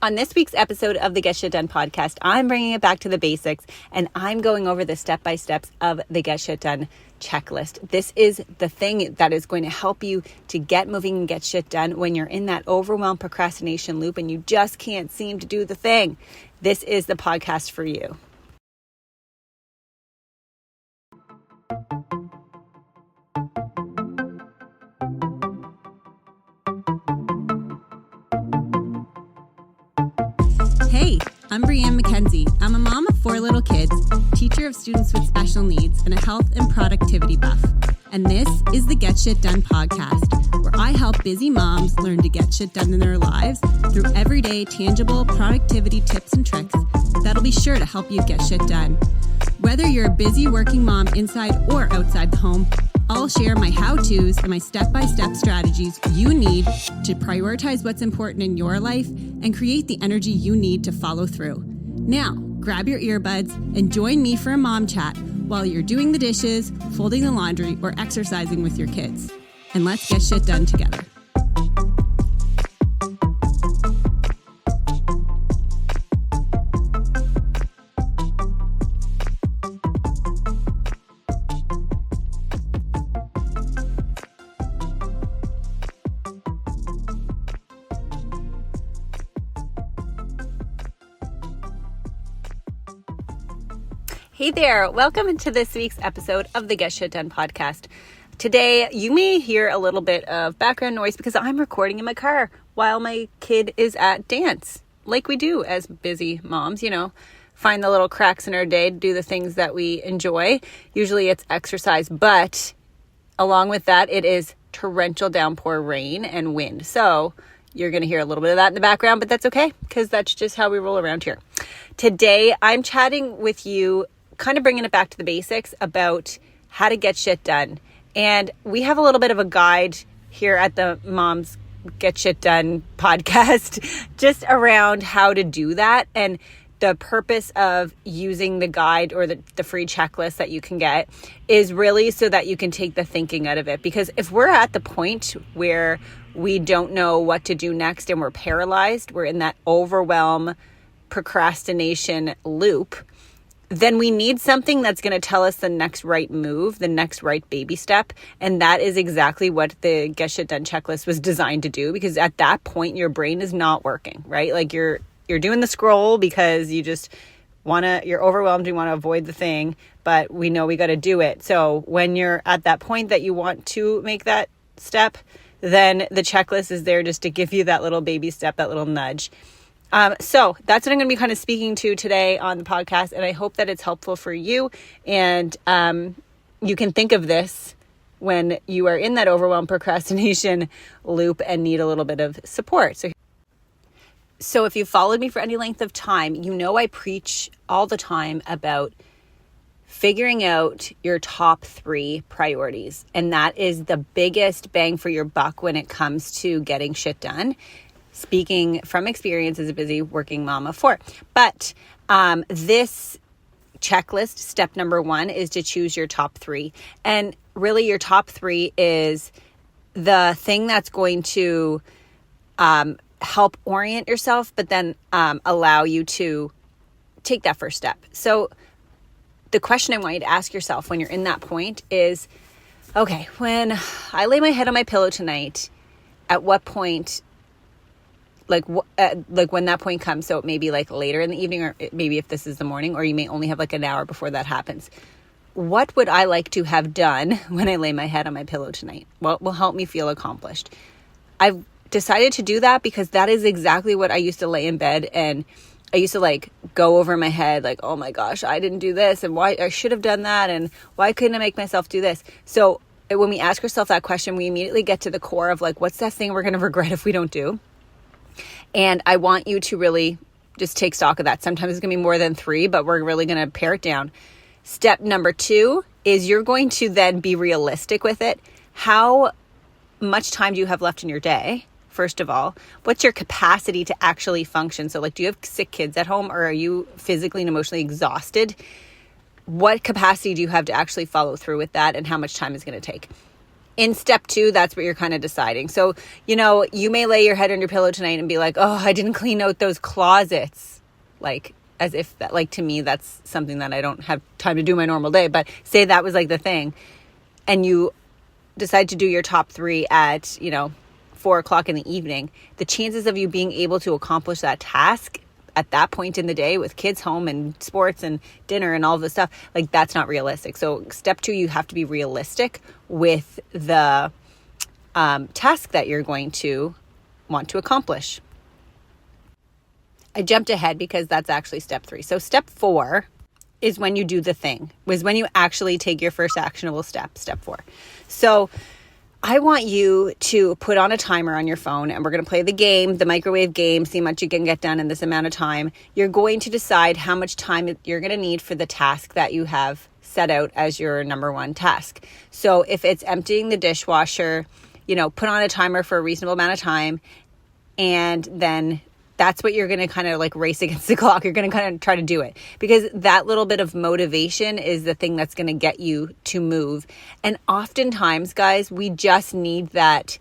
On this week's episode of the Get Shit Done podcast, I'm bringing it back to the basics and I'm going over the step-by-steps of the Get Shit Done checklist. This is the thing that is going to help you to get moving and get shit done when you're in that overwhelm procrastination loop and you just can't seem to do the thing. This is the podcast for you. Hey, I'm Brianne McKenzie. I'm a mom of 4 little kids, teacher of students with special needs, and a health and productivity buff. And this is the Get Shit Done podcast, where I help busy moms learn to get shit done in their lives through everyday tangible productivity tips and tricks that'll be sure to help you get shit done. Whether you're a busy working mom inside or outside the home, I'll share my how-tos and my step-by-step strategies you need to prioritize what's important in your life and create the energy you need to follow through. Now, grab your earbuds and join me for a mom chat while you're doing the dishes, folding the laundry, or exercising with your kids. And let's get shit done together. Hey there, welcome to this week's episode of the Get Shit Done podcast. Today, you may hear a little bit of background noise because I'm recording in my car while my kid is at dance, like we do as busy moms, find the little cracks in our day to do the things that we enjoy. Usually it's exercise, but along with that, it is torrential downpour rain and wind. So you're going to hear a little bit of that in the background, but that's okay because that's just how we roll around here. Today, I'm chatting with you, kind of bringing it back to the basics about how to get shit done. And we have a little bit of a guide here at the Moms Get Shit Done podcast just around how to do that. And the purpose of using the guide or the free checklist that you can get is really so that you can take the thinking out of it. Because if we're at the point where we don't know what to do next and we're paralyzed, we're in that overwhelm procrastination loop, then we need something that's going to tell us the next right move, the next right baby step. And that is exactly what the Get Shit Done checklist was designed to do, because at that point, your brain is not working, right? Like you're doing the scroll because you're overwhelmed, you want to avoid the thing, but we know we got to do it. So when you're at that point that you want to make that step, then the checklist is there just to give you that little baby step, that little nudge. So that's what I'm going to be kind of speaking to today on the podcast. And I hope that it's helpful for you. And you can think of this when you are in that overwhelm procrastination loop and need a little bit of support. So if you've followed me for any length of time, I preach all the time about figuring out your top 3 priorities. And that is the biggest bang for your buck when it comes to getting shit done. Speaking from experience as a busy working mom of 4. But this checklist, step number 1, is to choose your top 3. And really your top 3 is the thing that's going to help orient yourself, but then allow you to take that first step. So the question I want you to ask yourself when you're in that point is, okay, when I lay my head on my pillow tonight, at what point, like when that point comes, so it may be like later in the evening, or maybe if this is the morning, or you may only have like an hour before that happens. What would I like to have done when I lay my head on my pillow tonight? What will help me feel accomplished? I've decided to do that because that is exactly what I used to lay in bed, and I used to go over my head like, oh my gosh, I didn't do this, and why I should have done that, and why couldn't I make myself do this? So when we ask ourselves that question, we immediately get to the core of what's that thing we're going to regret if we don't do? And I want you to really just take stock of that. Sometimes it's going to be more than 3, but we're really going to pare it down. Step number 2 is you're going to then be realistic with it. How much time do you have left in your day? First of all, what's your capacity to actually function? So do you have sick kids at home, or are you physically and emotionally exhausted? What capacity do you have to actually follow through with that, and how much time is going to take? in step 2, that's what you're kind of deciding. So, you may lay your head on your pillow tonight and be like, oh, I didn't clean out those closets. Like, as if that, like, to me, that's something that I don't have time to do my normal day. But say that was like the thing. And you decide to do your top 3 at, 4 o'clock in the evening. The chances of you being able to accomplish that task at that point in the day with kids home and sports and dinner and all of this stuff, like, that's not realistic. So step 2, you have to be realistic with the task that you're going to want to accomplish. I jumped ahead because that's actually step 3. So step 4 is when you do the thing, is when you actually take your first actionable step 4. So I want you to put on a timer on your phone, and we're going to play the game, the microwave game, see how much you can get done in this amount of time. You're going to decide how much time you're going to need for the task that you have set out as your number 1 task. So if it's emptying the dishwasher, put on a timer for a reasonable amount of time, and then that's what you're going to kind of like race against the clock. You're going to kind of try to do it, because that little bit of motivation is the thing that's going to get you to move. And oftentimes, guys, we just need that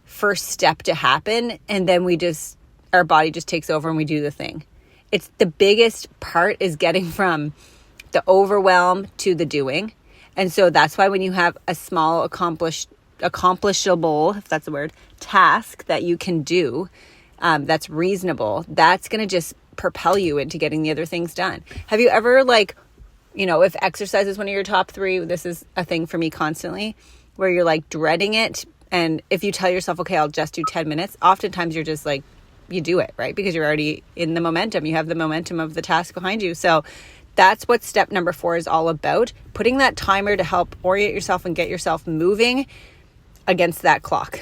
first step to happen. And then our body just takes over and we do the thing. It's the biggest part is getting from the overwhelm to the doing. And so that's why when you have a small accomplishable, if that's the word, task that you can do, that's reasonable, that's going to just propel you into getting the other things done. Have you ever if exercise is one of your top 3, this is a thing for me constantly, where you're like dreading it. And if you tell yourself, okay, I'll just do 10 minutes, oftentimes you're just like, you do it, right? Because you're already in the momentum. You have the momentum of the task behind you. So that's what step number 4 is all about. Putting that timer to help orient yourself and get yourself moving against that clock.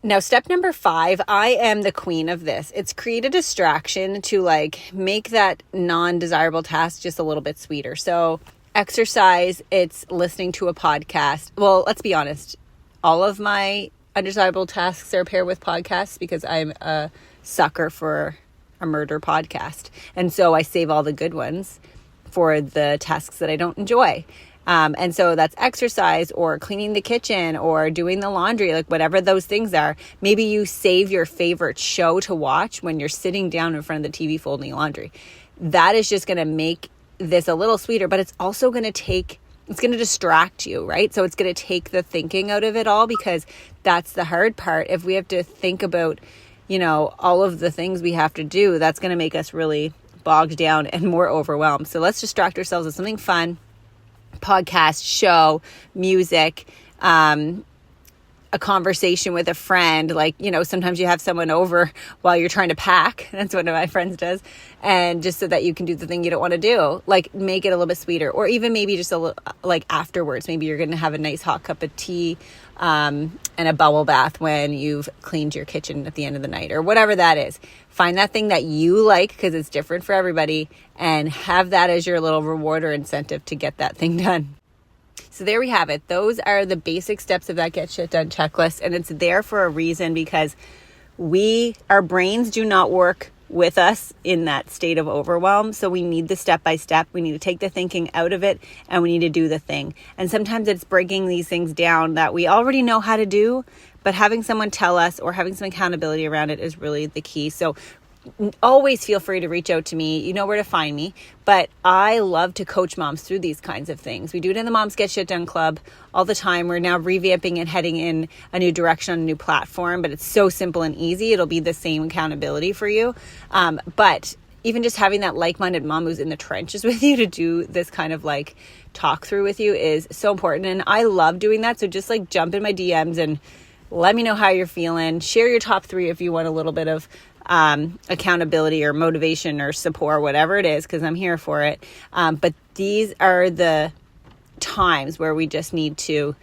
Now, step number 5, I am the queen of this. It's create a distraction to make that non-desirable task just a little bit sweeter. So exercise, it's listening to a podcast. Well, let's be honest. All of my undesirable tasks are paired with podcasts because I'm a sucker for a murder podcast. And so I save all the good ones for the tasks that I don't enjoy. And so that's exercise or cleaning the kitchen or doing the laundry, like whatever those things are. Maybe you save your favorite show to watch when you're sitting down in front of the TV folding laundry. That is just going to make this a little sweeter, but it's also going to it's going to distract you, right? So it's going to take the thinking out of it all, because that's the hard part. If we have to think about, all of the things we have to do, that's going to make us really bogged down and more overwhelmed. So let's distract ourselves with something fun. Podcast, show, music, a conversation with a friend. Sometimes you have someone over while you're trying to pack. That's what one of my friends does. And just so that you can do the thing you don't want to do, make it a little bit sweeter. Or even maybe just a little, afterwards, maybe you're going to have a nice hot cup of tea and a bubble bath when you've cleaned your kitchen at the end of the night, or whatever that is. Find that thing that you like, because it's different for everybody, and have that as your little reward or incentive to get that thing done. So there we have it. Those are the basic steps of that Get Shit Done checklist. And it's there for a reason, because our brains do not work with us in that state of overwhelm. So we need the step by step. We need to take the thinking out of it, and we need to do the thing. And sometimes it's breaking these things down that we already know how to do, but having someone tell us or having some accountability around it is really the key. So always feel free to reach out to me. You know where to find me. But I love to coach moms through these kinds of things. We do it in the Moms Get Shit Done Club all the time. We're now revamping and heading in a new direction on a new platform, but it's so simple and easy. It'll be the same accountability for you. But even just having that like-minded mom who's in the trenches with you to do this kind of talk through with you is so important. And I love doing that. So just jump in my DMs and let me know how you're feeling. Share your top 3 if you want a little bit of accountability or motivation or support, whatever it is, because I'm here for it. But these are the times where we just need to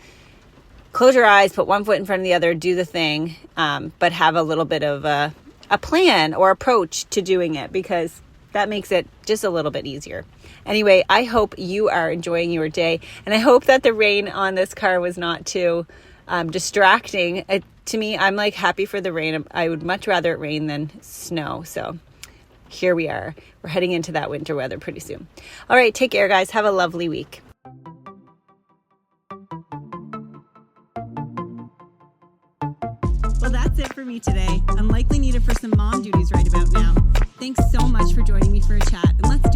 close your eyes, put one foot in front of the other, do the thing, but have a little bit of a plan or approach to doing it, because that makes it just a little bit easier. Anyway, I hope you are enjoying your day, and I hope that the rain on this car was not too distracting. To me, I'm happy for the rain. I would much rather it rain than snow. So here we are. We're heading into that winter weather pretty soon. All right, take care, guys. Have a lovely week. today and likely need it for some mom duties right about now. Thanks so much for joining me for a chat, and let's